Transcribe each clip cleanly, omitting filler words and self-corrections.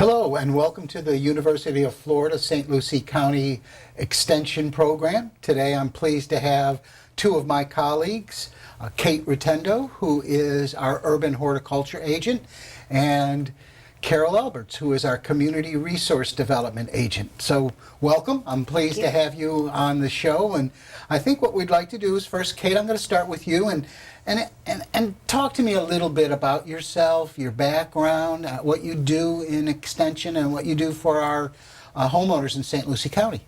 Hello and welcome to the University of Florida St. Lucie County Extension Program. Today I'm pleased to have two of my colleagues, Kate Rotindo, who is our urban horticulture agent, and Carol Alberts, who is our community resource development agent. So welcome. I'm pleased to have you on the show. And I think what we'd like to do is first, Kate, I'm going to start with you and talk to me a little bit about yourself, your background, what you do in extension, and what you do for our homeowners in St. Lucie County.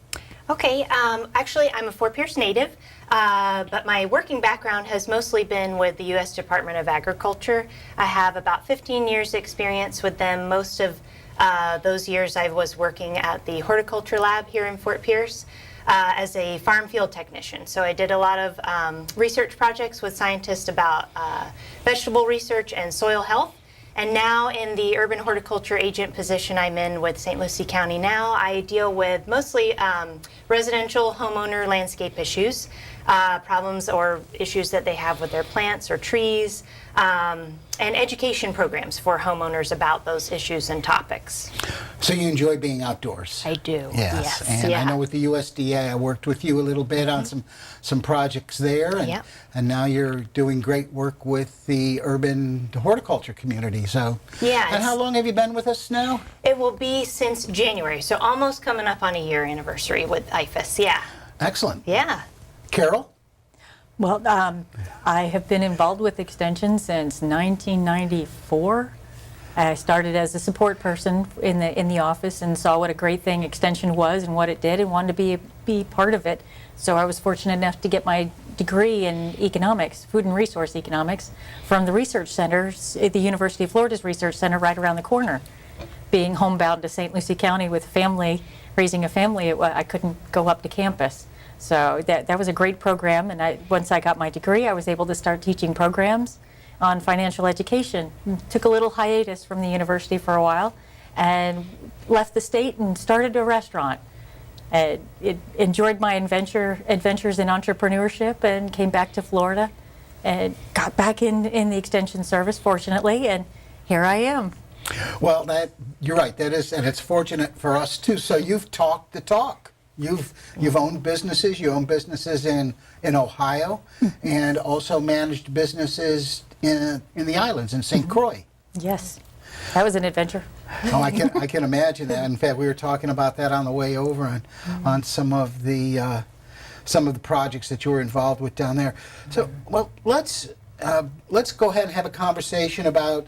Okay, actually I'm a Fort Pierce native, but my working background has mostly been with the U.S. Department of Agriculture. I have about 15 years experience with them. Most of those years I was working at the Horticulture Lab here in Fort Pierce as a farm field technician. So I did a lot of research projects with scientists about vegetable research and soil health. And now in the urban horticulture agent position I'm in with St. Lucie County now, I deal with mostly residential homeowner landscape issues, problems or issues that they have with their plants or trees, and education programs for homeowners about those issues and topics. So you enjoy being outdoors? I do, yes. And I know with the USDA, I worked with you a little bit on some projects there, and now you're doing great work with the urban horticulture community. So, and how long have you been with us now? It will be since January, so almost coming up on a year anniversary with IFAS, Excellent. Yeah. Carol? Well, I have been involved with Extension since 1994. I started as a support person in the office and saw what a great thing Extension was and what it did and wanted to be part of it. So I was fortunate enough to get my degree in economics, food and resource economics, from the research centers at the University of Florida's Research Center right around the corner. Being homebound to St. Lucie County with a family, raising a family, I couldn't go up to campus. So that was a great program, and once I got my degree, I was able to start teaching programs on financial education. Took a little hiatus from the university for a while, and left the state and started a restaurant. Enjoyed my adventures in entrepreneurship, and came back to Florida, and got back in the extension service, fortunately, and here I am. Well, you're right. That is, and it's fortunate for us too. So you've talked the talk. You've owned businesses. You own businesses in Ohio, and also managed businesses in the islands in St. Croix. Yes, that was an adventure. Oh, I can imagine that. In fact, we were talking about that on the way over on some of the projects that you were involved with down there. So, well, let's go ahead and have a conversation about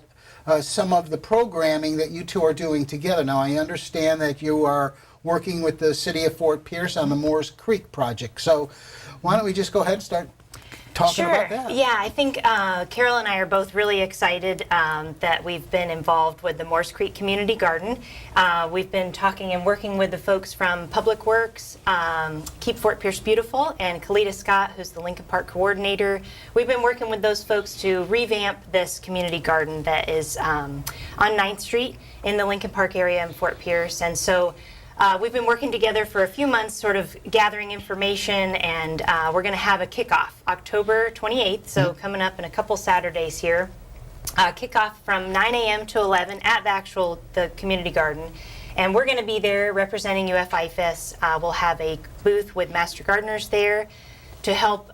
some of the programming that you two are doing together. Now, I understand that you are working with the city of Fort Pierce on the Moores Creek project. So why don't we just go ahead and start talking about that? Yeah, I think Carol and I are both really excited that we've been involved with the Moores Creek Community Garden. We've been talking and working with the folks from Public Works, Keep Fort Pierce Beautiful, and Kalita Scott, who's the Lincoln Park coordinator. We've been working with those folks to revamp this community garden that is on 9th Street in the Lincoln Park area in Fort Pierce. And so we've been working together for a few months, sort of gathering information, and we're going to have a kickoff October 28th, so coming up in a couple Saturdays here. Kickoff from 9 a.m. to 11 at the community garden, and we're going to be there representing IFAS. We'll have a booth with Master Gardeners there to help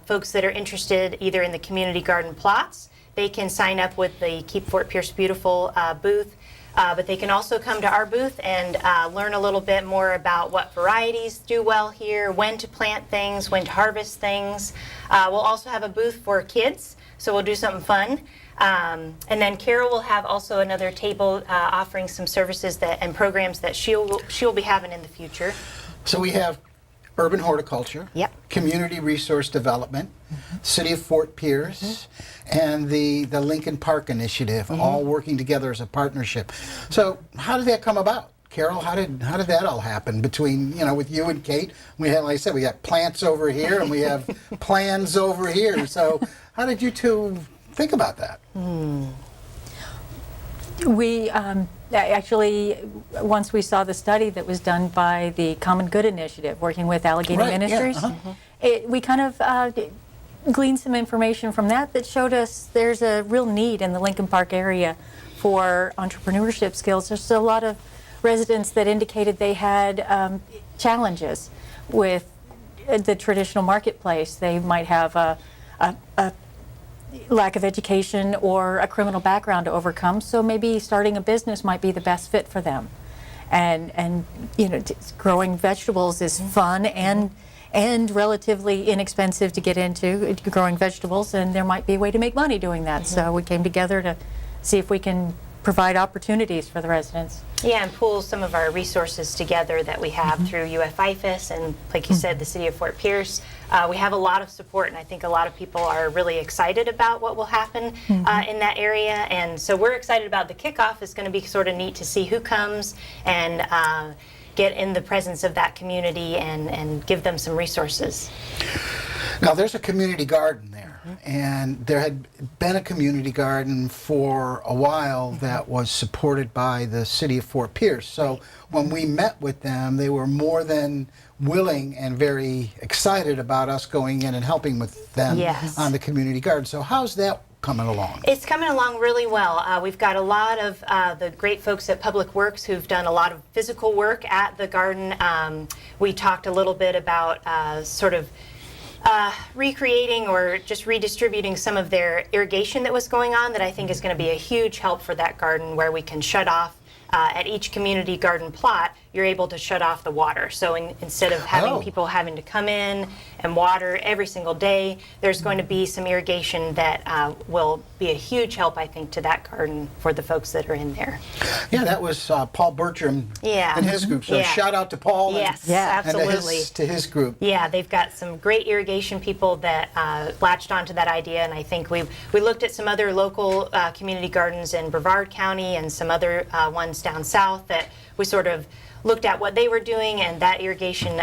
folks that are interested either in the community garden plots. They can sign up with the Keep Fort Pierce Beautiful booth. But they can also come to our booth and learn a little bit more about what varieties do well here, when to plant things, when to harvest things. We'll also have a booth for kids, so we'll do something fun. And then Carol will have also another table offering some services and programs that she'll be having in the future. So we have urban horticulture, community resource development, City of Fort Pierce, and the Lincoln Park Initiative, all working together as a partnership. So how did that come about? Carol, how did that all happen between, with you and Kate? We had, like I said, we got plants over here and we have plans over here. So how did you two think about that? We actually, once we saw the study that was done by the Common Good Initiative, working with Allegheny Ministries, we kind of gleaned some information from that showed us there's a real need in the Lincoln Park area for entrepreneurship skills. There's a lot of residents that indicated they had challenges with the traditional marketplace. They might have a lack of education or a criminal background to overcome, so maybe starting a business might be the best fit for them. And you know, growing vegetables is fun and relatively inexpensive to get into, growing vegetables, and there might be a way to make money doing that. So we came together to see if we can provide opportunities for the residents. Yeah, and pool some of our resources together that we have through IFAS and, like you said, the City of Fort Pierce. We have a lot of support, and I think a lot of people are really excited about what will happen in that area. And so we're excited about the kickoff. It's going to be sort of neat to see who comes and get in the presence of that community and give them some resources. Now, there's a community garden there, and there had been a community garden for a while that was supported by the City of Fort Pierce. So when we met with them, they were more than willing and very excited about us going in and helping with them on the community garden. So how's that coming along? It's coming along really well. We've got a lot of the great folks at Public Works who've done a lot of physical work at the garden. We talked a little bit about sort of recreating or just redistributing some of their irrigation that was going on that I think is going to be a huge help for that garden, where we can shut off at each community garden plot. You're able to shut off the water. So instead of having people having to come in and water every single day, there's going to be some irrigation that will be a huge help, I think, to that garden for the folks that are in there. Yeah, that was Paul Bertram and his group. So shout out to Paul absolutely. And to his group. Yeah, they've got some great irrigation people that latched onto that idea, and I think we looked at some other local community gardens in Brevard County and some other ones down south that we sort of looked at what they were doing, and that irrigation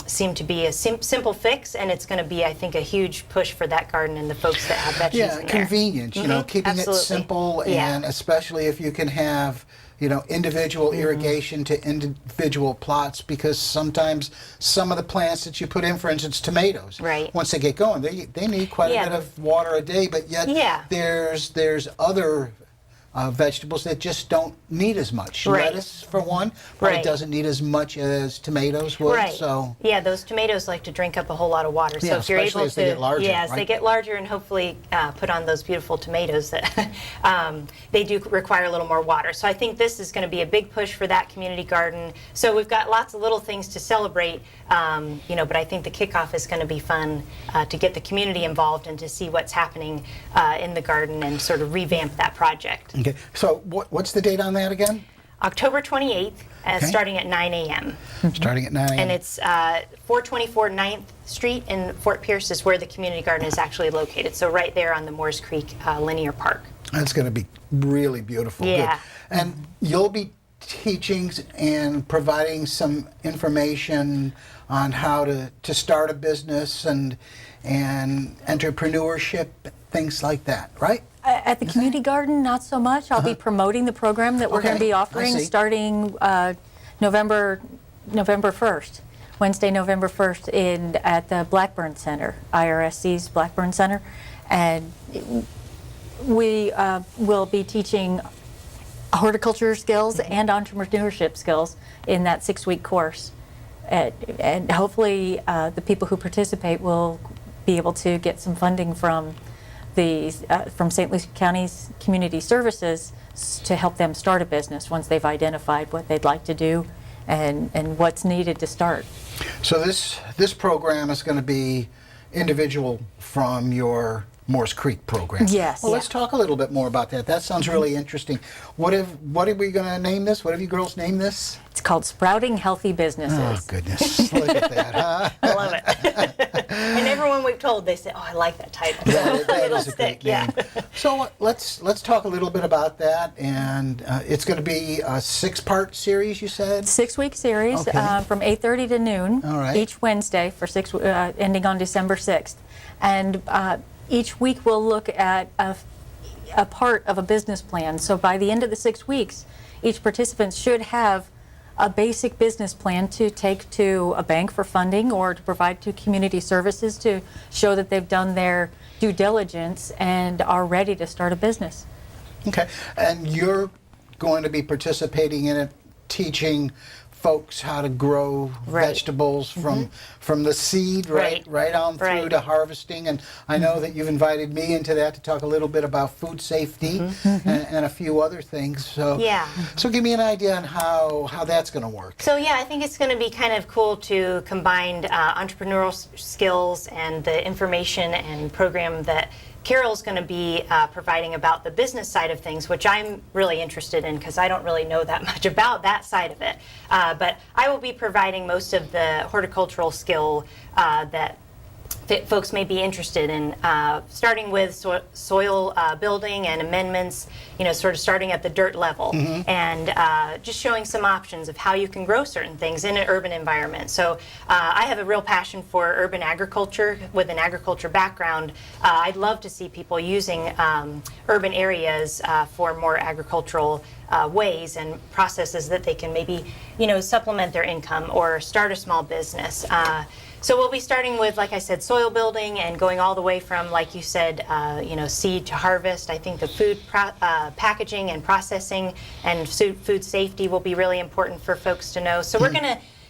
seemed to be a simple fix, and it's going to be, I think, a huge push for that garden and the folks that have veggies in there. Convenience, you know, keeping it simple, and especially if you can have, you know, individual irrigation to individual plots, because sometimes some of the plants that you put in, for instance, tomatoes, once they get going, they need quite a bit of water a day, but yet there's other vegetables that just don't need as much. Lettuce, for one, probably doesn't need as much as tomatoes would. So yeah, those tomatoes like to drink up a whole lot of water. So if you're able to, as they get larger, as they get larger, and hopefully put on those beautiful tomatoes, that they do require a little more water. So I think this is going to be a big push for that community garden. So we've got lots of little things to celebrate, you know. But I think the kickoff is going to be fun to get the community involved and to see what's happening in the garden and sort of revamp that project. Okay, so what's the date on that again? October 28th, starting at 9 a.m. Starting at 9 a.m. And it's 424 9th Street in Fort Pierce is where the community garden is actually located. So right there on the Moores Creek Linear Park. That's going to be really beautiful. Yeah. Good. And you'll be teaching and providing some information on how to start a business and entrepreneurship, things like that, right? At the community garden, not so much. I'll be promoting the program that we're going to be offering starting November 1st, Wednesday, November 1st, at the Blackburn Center, IRSC's Blackburn Center. And we will be teaching horticulture skills and entrepreneurship skills in that 6-week course. And hopefully the people who participate will be able to get some funding from St. Lucie County's Community Services to help them start a business once they've identified what they'd like to do and what's needed to start. So this program is going to be individual from your Moores Creek program. Yes. Well, let's talk a little bit more about that. That sounds really interesting. What are we going to name this? What have you girls named this? It's called Sprouting Healthy Businesses. Oh, goodness. Look at that, huh? I love it. And everyone we've told, they say, oh, I like that title. That is a great name. So let's talk a little bit about that. And it's going to be a 6-part series, you said? 6-week series from 8:30 to noon each Wednesday for ending on December 6th. And each week we'll look at a part of a business plan. So by the end of the 6 weeks, each participant should have a basic business plan to take to a bank for funding or to provide to community services to show that they've done their due diligence and are ready to start a business. Okay, and you're going to be participating in it, teaching folks how to grow Right. vegetables from the seed right on through Right. to harvesting. And I know that you've invited me into that to talk a little bit about food safety and a few other things. So Yeah. so give me an idea on how that's going to work. So yeah, I think it's going to be kind of cool to combine entrepreneurial skills and the information and program that Carol's going to be providing about the business side of things, which I'm really interested in because I don't really know that much about that side of it. But I will be providing most of the horticultural skill that folks may be interested in, starting with soil building and amendments, sort of starting at the dirt level, and just showing some options of how you can grow certain things in an urban environment. So I have a real passion for urban agriculture with an agriculture background. I'd love to see people using urban areas for more agricultural ways and processes that they can maybe, supplement their income or start a small business. So we'll be starting with, like I said, soil building and going all the way from, like you said, seed to harvest. I think the food packaging and processing and food safety will be really important for folks to know. So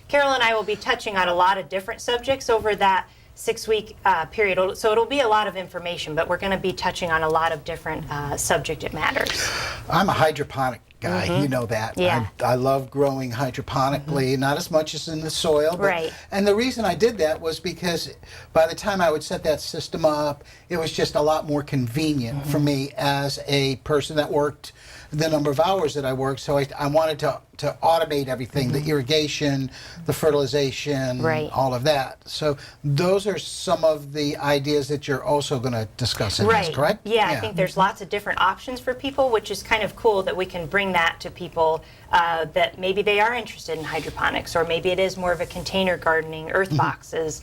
Carol and I will be touching on a lot of different subjects over that 6-week period. So it'll be a lot of information, but we're going to be touching on a lot of different subject matters. I'm a hydroponic guy, you know that. Yeah. I love growing hydroponically, not as much as in the soil. But, Right. And the reason I did that was because by the time I would set that system up, it was just a lot more convenient for me as a person that worked the number of hours that I worked. So I wanted to automate everything, the irrigation, the fertilization, Right. all of that. So those are some of the ideas that you're also going to discuss in this, correct? Yeah, I think there's lots of different options for people, which is kind of cool that we can bring that to people that maybe they are interested in hydroponics, or maybe it is more of a container gardening, earth boxes.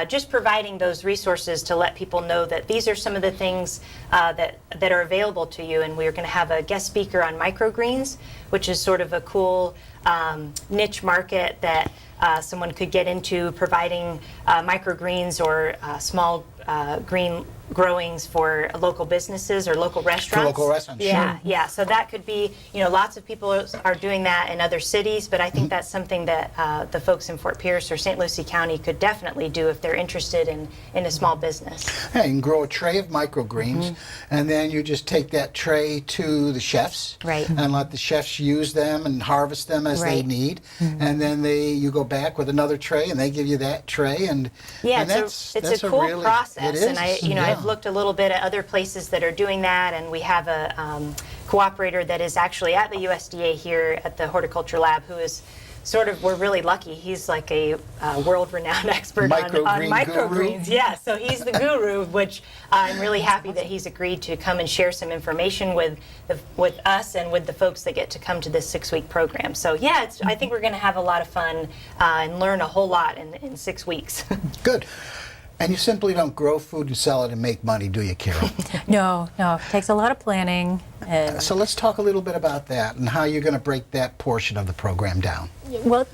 Just providing those resources to let people know that these are some of the things that are available to you. And we're going to have a guest speaker on microgreens, which is sort of a cool niche market that someone could get into, providing microgreens or small green growings for local businesses or local restaurants. For local restaurants, yeah, sure. Yeah, so that could be, lots of people are doing that in other cities, but I think that's something that the folks in Fort Pierce or St. Lucie County could definitely do if they're interested in a small business. Yeah, you can grow a tray of microgreens, and then you just take that tray to the chefs, Right. and let the chefs use them and harvest them as they Right. need, and then you go back with another tray, and they give you that tray, and Yeah, and it's a cool really, process, It is, and I've looked a little bit at other places that are doing that, and we have a cooperator that is actually at the USDA here at the Horticulture Lab, who is we're really lucky. He's like a world-renowned expert on microgreens. Guru. Yeah, so he's the guru, which I'm really happy that he's agreed to come and share some information with us and with the folks that get to come to this 6-week program. So yeah, I think we're going to have a lot of fun and learn a whole lot in 6 weeks. Good. And you simply don't grow food and sell it and make money, do you, Carol? No, it takes a lot of planning. And, So let's talk a little bit about that and how you're going to break that portion of the program down. well,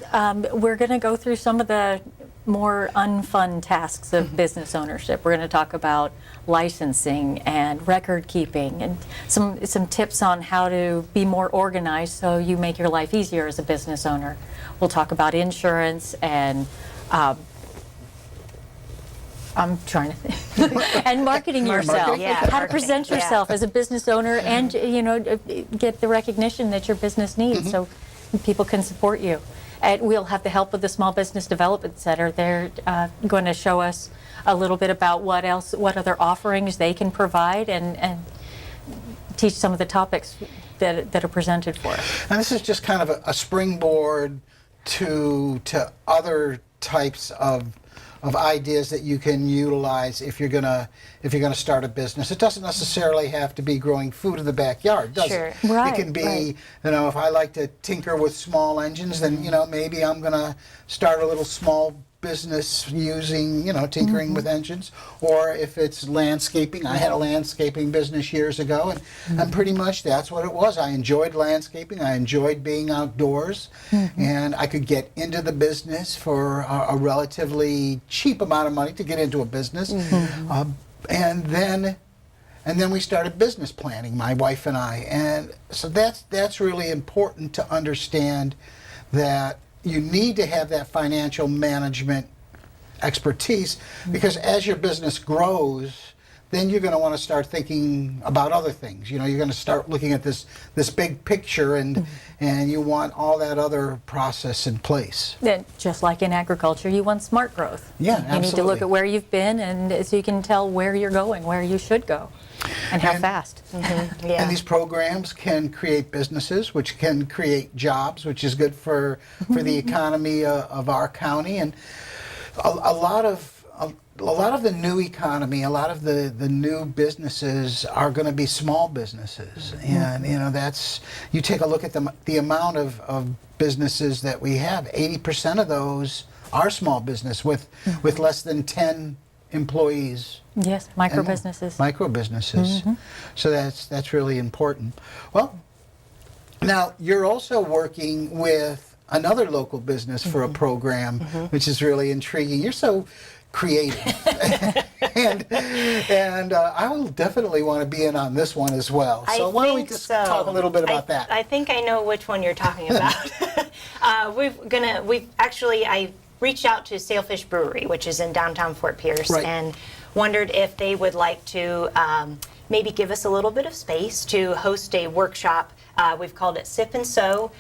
we're going to go through some of the more unfun tasks of business ownership. We're going to talk about licensing and record keeping and some tips on how to be more organized so you make your life easier as a business owner. We'll talk about insurance and I'm trying to think. And marketing yourself. Yeah, How to marketing, present yeah. yourself as a business owner and, get the recognition that your business needs so people can support you. And we'll have the help of the Small Business Development Center. They're going to show us a little bit about what other offerings they can provide and teach some of the topics that are presented for us. And this is just kind of a springboard to other types of ideas that you can utilize if you're gonna start a business. It doesn't necessarily have to be growing food in the backyard, does Sure. it? Right, It can be, right. if I like to tinker with small engines, then maybe I'm gonna start a little small business using, tinkering with engines. Or if it's landscaping, I had a landscaping business years ago, and pretty much that's what it was. I enjoyed landscaping, I enjoyed being outdoors, and I could get into the business for a relatively cheap amount of money to get into a business. And then And then we started business planning, my wife and I. And so that's really important to understand, that you need to have that financial management expertise, because as your business grows, then you're going to want to start thinking about other things. You're going to start looking at this big picture, and you want all that other process in place. Then, just like in agriculture, you want smart growth. Yeah, You need to absolutely. look at where you've been, and so you can tell where you're going, where you should go, and how And- fast. Yeah. And these programs can create businesses, which can create jobs, which is good for the economy of our county. And a lot of the new economy, a lot of the new businesses are going to be small businesses. And that's, you take a look at the amount of businesses that we have. 80% of those are small business with less than 10 employees. Yes, micro businesses. Micro businesses. So that's really important. Well, now you're also working with another local business for a program, which is really intriguing. You're so creative, and I will definitely want to be in on this one as well. So why don't we just talk a little bit about that? I think I know which one you're talking about. I reached out to Sailfish Brewery, which is in downtown Fort Pierce, Right. and wondered if they would like to maybe give us a little bit of space to host a workshop. We've called it Sip and Sew,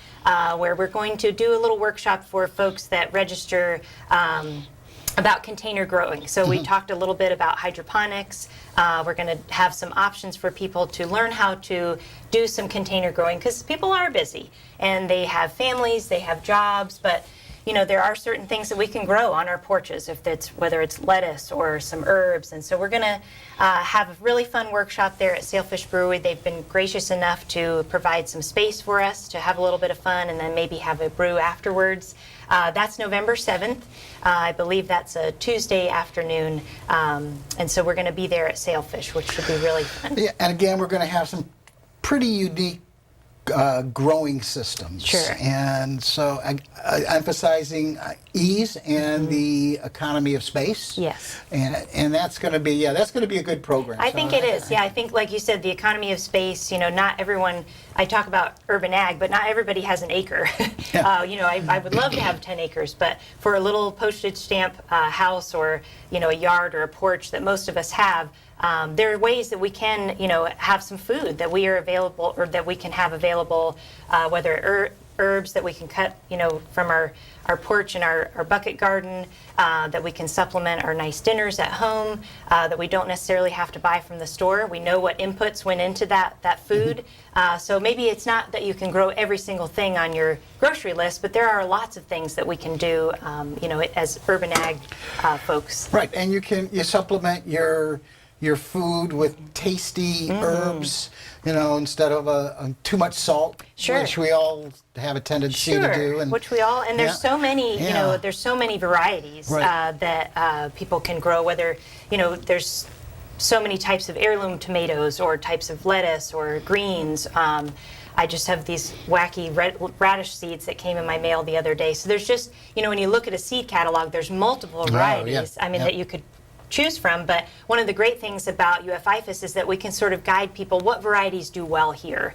where we're going to do a little workshop for folks that register about container growing. So we talked a little bit about hydroponics. We're going to have some options for people to learn how to do some container growing, because people are busy and they have families, they have jobs, but there are certain things that we can grow on our porches, whether it's lettuce or some herbs. And so we're going to have a really fun workshop there at Sailfish Brewery. They've been gracious enough to provide some space for us to have a little bit of fun, and then maybe have a brew afterwards. That's November 7th. I believe that's a Tuesday afternoon. And so we're going to be there at Sailfish, which should be really fun. Yeah, and again, we're going to have some pretty unique growing systems. Sure. And so emphasizing ease and the economy of space. Yes. And that's going to be a good program. I think it is. Yeah, I think, like you said, the economy of space, not everyone, I talk about urban ag, but not everybody has an acre. I would love to have 10 acres, but for a little postage stamp house, or, a yard or a porch that most of us have, there are ways that we can, have some food that we are available, or that we can have available, whether herbs that we can cut, from our porch and our bucket garden, that we can supplement our nice dinners at home, that we don't necessarily have to buy from the store. We know what inputs went into that food. So maybe it's not that you can grow every single thing on your grocery list, but there are lots of things that we can do, as urban ag folks. Right, and you supplement your food with tasty herbs, instead of too much salt, Sure. which we all have a tendency to do. And which we all, and there's so many, Yeah. there's so many varieties Right. that people can grow, whether, there's so many types of heirloom tomatoes or types of lettuce or greens. I just have these wacky radish seeds that came in my mail the other day. So there's just, when you look at a seed catalog, there's multiple varieties, yeah. that you could choose from. But one of the great things about IFAS is that we can sort of guide people what varieties do well here,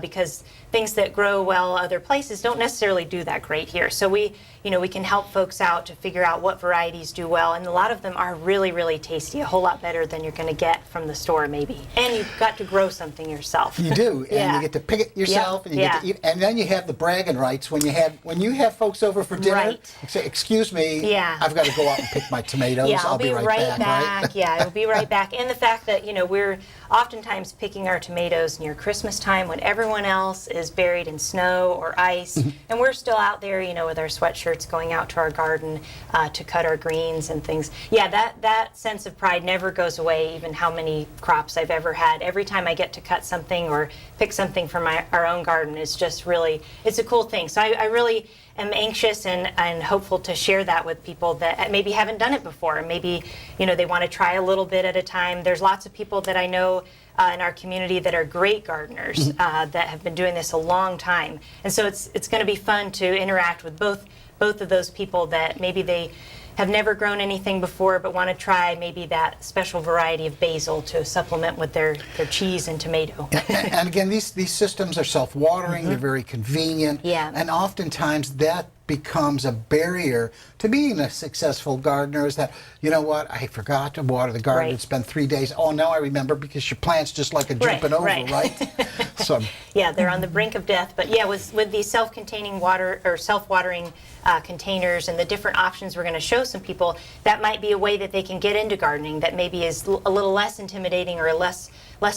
because things that grow well other places don't necessarily do that great here. So we can help folks out to figure out what varieties do well, and a lot of them are really, really tasty, a whole lot better than you're going to get from the store maybe. And you've got to grow something yourself. you do, and Yeah. you get to pick it yourself, and you Yeah. get to eat, and then you have the bragging rights when you have folks over for dinner. Right. You say, "Excuse me, Yeah. I've got to go out and pick my tomatoes. Yeah, I'll be right back." Right? Yeah, I'll be right back. And the fact that, we're oftentimes picking our tomatoes near Christmas time when everyone else is buried in snow or ice, and we're still out there, with our sweatshirts going out to our garden to cut our greens and things. Yeah, that sense of pride never goes away, even how many crops I've ever had. Every time I get to cut something or pick something from our own garden, it's just really, it's a cool thing. So I really am anxious and hopeful to share that with people that maybe haven't done it before. Maybe, they want to try a little bit at a time. There's lots of people that I know in our community that are great gardeners that have been doing this a long time. And so it's going to be fun to interact with both of those people that maybe they have never grown anything before but want to try maybe that special variety of basil to supplement with their cheese and tomato. And again, these systems are self-watering, they're very convenient, Yeah. and oftentimes that becomes a barrier to being a successful gardener, is that, you know what, I forgot to water the garden, Right. it's been 3 days, oh, now I remember, because your plant's just like a jumping over, right? So, Yeah, they're on the brink of death. But yeah, with these self-containing water or self-watering containers and the different options we're going to show some people, that might be a way that they can get into gardening that maybe is a little less intimidating or less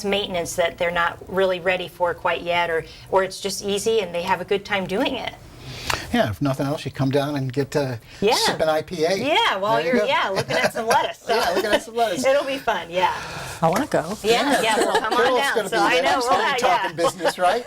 maintenance that they're not really ready for quite yet, or it's just easy and they have a good time doing it. yeah, if nothing else, you come down and get to Yeah. sip an IPA. Yeah, while There you you're go. looking at some lettuce. So. Yeah, looking at some lettuce. It'll be fun. Yeah. I want to go. Yeah. Well, come on Carol's down. gonna So be I there. know. She's We'll gonna be talking business, right?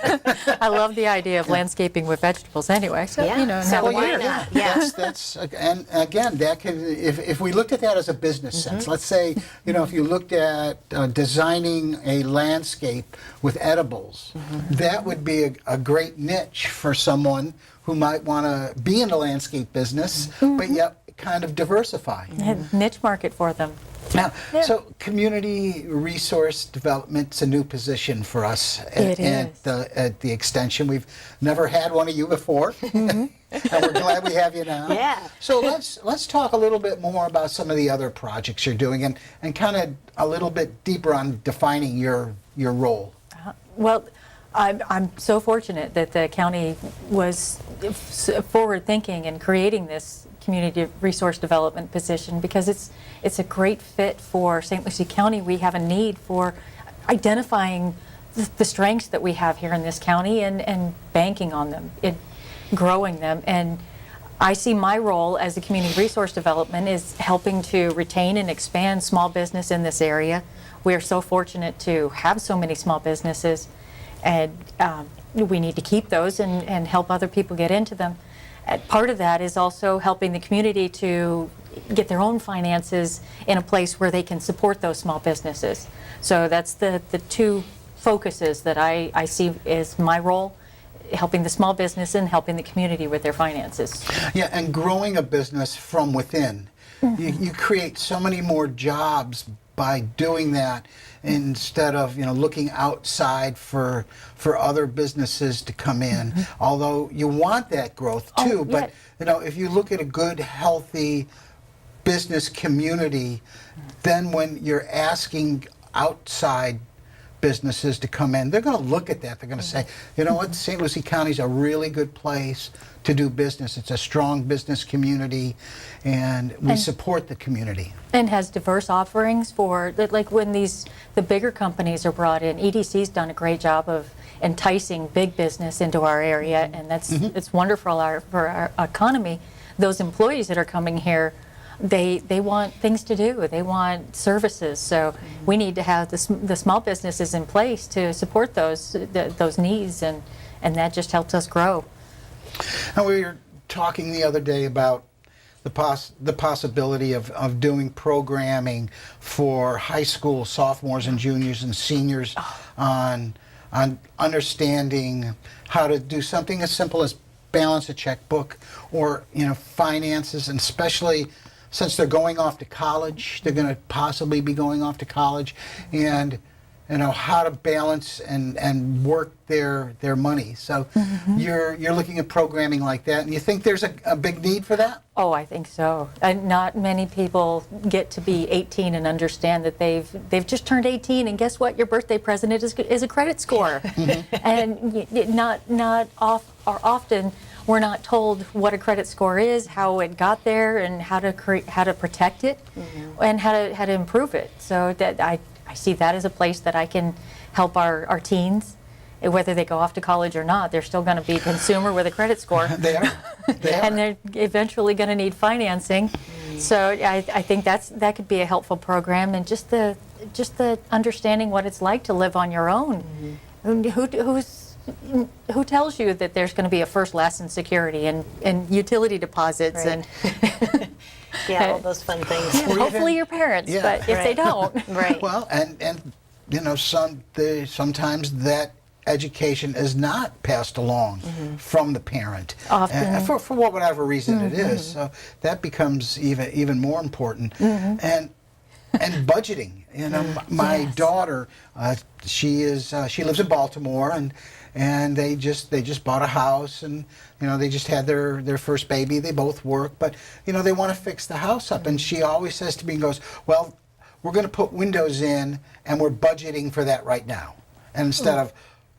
I love the idea of landscaping with vegetables anyway. So, Yeah. you know, and So have a why year. not? Yeah. That's and again, that can, if we looked at that as a business sense, let's say, if you looked at designing a landscape with edibles, that would be a great niche for someone who might want to be in the landscape business, but yet kind of diversify. Niche market for them. Now, so community resource development's a new position for us It at the extension. We've never had one of you before, and we're glad we have you now. Yeah. So let's talk a little bit more about some of the other projects you're doing, and kind of a little bit deeper on defining your role. Well, I'm so fortunate that the county was forward-thinking in creating this community resource development position, because it's a great fit for St. Lucie County. We have a need for identifying the strengths that we have here in this county and banking on them, growing them. And I see my role as a community resource development is helping to retain and expand small business in this area. We are so fortunate to have so many small businesses, and we need to keep those and help other people get into them. And part of that is also helping the community to get their own finances in a place where they can support those small businesses. So that's the two focuses that I see as my role: helping the small business and helping the community with their finances. Yeah, and growing a business from within. You create so many more jobs by doing that, instead of looking outside for other businesses to come in. Although you want that growth too, but if you look at a good, healthy business community, then when you're asking outside businesses to come in, they're going to look at that. They're going to say, you know what, St. Lucie County is a really good place to do business. It's a strong business community, and we support the community. And has diverse offerings for, like when the bigger companies are brought in. EDC's done a great job of enticing big business into our area, and it's wonderful for our economy. Those employees that are coming here, they want things to do. They want services. So we need to have the small businesses in place to support those needs, and that just helps us grow. And we were talking the other day about the possibility of doing programming for high school sophomores and juniors and seniors on understanding how to do something as simple as balance a checkbook, or finances, and especially since they're going off to college, they're going to possibly be going off to college, and how to balance and work their money. So you're looking at programming like that, and you think there's a big need for that? Oh, I think so. And not many people get to be 18 and understand that they've just turned 18, and guess what? Your birthday present is a credit score. And often we're not told what a credit score is, how it got there, and how to protect it, and how to improve it. So that I see that as a place that I can help our teens. Whether they go off to college or not, they're still going to be a consumer with a credit score. They are. And they're eventually going to need financing. So I think that could be a helpful program, and just the understanding what it's like to live on your own. Who tells you that there's going to be a first, last, and security and utility deposits, Right. and Yeah, all those fun things. hopefully your parents, but if they don't. Right. Well, and sometimes that education is not passed along from the parent. Often. For whatever reason it is. So that becomes even more important. And budgeting. You know, my Yes. daughter, she lives in Baltimore, and they just bought a house, and you know, they just had their first baby. They both work, but you know, they want to fix the house up, and she always says to me, and goes, "Well, we're going to put windows in, and we're budgeting for that right now," and instead of,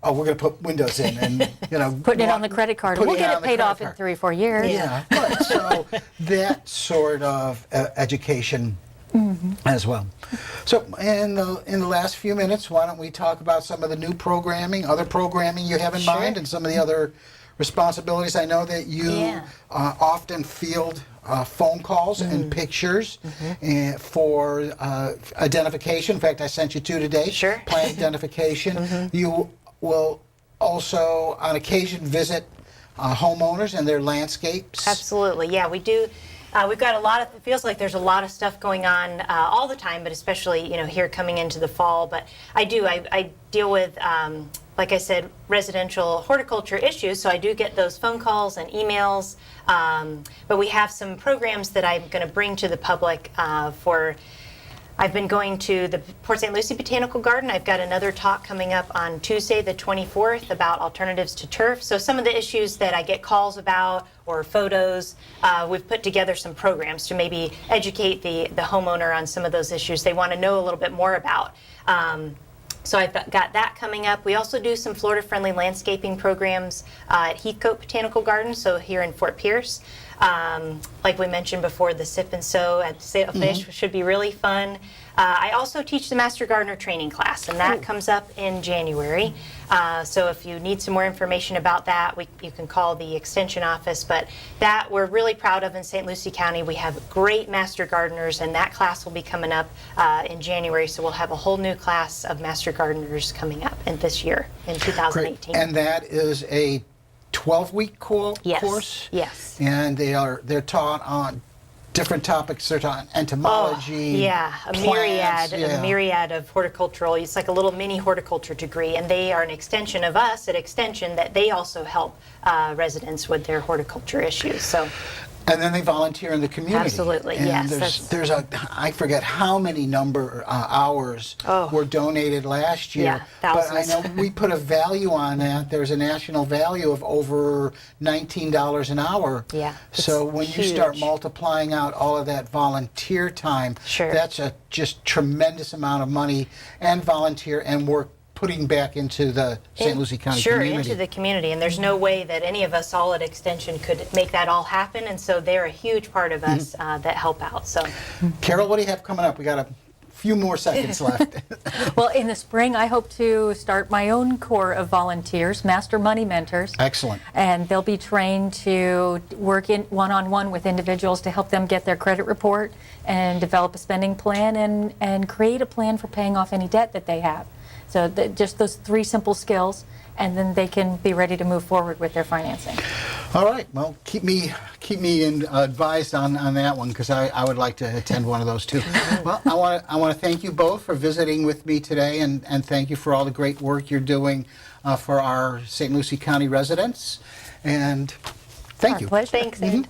"Oh, we're going to put windows in," and you know, Putting it on the credit card. putting We'll get on it the paid credit off in card. 3 or 4 years. Yeah, right. So that sort of education as well. So in the last few minutes, why don't we talk about some of the new programming, other programming you have in Sure. mind, and some of the other responsibilities. I know that you Yeah. often field phone calls and pictures for identification. In fact, I sent you 2 today. Sure. Plant identification. You will also, on occasion, visit homeowners and their landscapes. Absolutely, yeah, we do. We've got a lot of, it feels like there's a lot of stuff going on all the time, but especially, you know, here coming into the fall. But I deal with, like I said, residential horticulture issues, so I do get those phone calls and emails. But we have some programs that I'm going to bring to the public I've been going to the Port St. Lucie Botanical Garden. I've got another talk coming up on Tuesday, the 24th, about alternatives to turf. So some of the issues that I get calls about or photos, we've put together some programs to maybe educate the homeowner on some of those issues they want to know a little bit more about. So I've got that coming up. We also do some Florida-friendly landscaping programs at Heathcote Botanical Garden, so here in Fort Pierce. Like we mentioned before, the sip and sow at Sailfish should be really fun. I also teach the Master Gardener training class, and that comes up in January. So if you need some more information about that, you can call the Extension office. But that we're really proud of in St. Lucie County. We have great Master Gardeners, and that class will be coming up in January. So we'll have a whole new class of Master Gardeners coming up in this year, in 2018. Great. And that is a 12-week course? Yes. And they're taught on different topics. They're taught on entomology. A plants, myriad of horticultural. It's like a little mini horticulture degree, and they are an extension of us at Extension that they also help residents with their horticulture issues. So. And then they volunteer in the community. Absolutely, and yes, There's I forget how many hours were donated last year. Yeah, thousands. But I know we put a value on that. There's a national value of over $19 an hour. Yeah, So when you start multiplying out all of that volunteer time, Sure. that's a just tremendous amount of money and volunteer and work putting back into the St. Lucie County community. Into the community, and there's no way that any of us all at Extension could make that all happen, and so they're a huge part of us that help out. So, Carol, what do you have coming up? We got a few more seconds left. Well, in the spring, I hope to start my own corps of volunteers, Master Money Mentors. Excellent. And they'll be trained to work in one-on-one with individuals to help them get their credit report and develop a spending plan and create a plan for paying off any debt that they have. So just those 3 simple skills, and then they can be ready to move forward with their financing. All right. Well, keep me advised on that one, because I would like to attend one of those too. Well, I want to thank you both for visiting with me today, and thank you for all the great work you're doing for our St. Lucie County residents. And thank Our you. pleasure. thanks, Ed.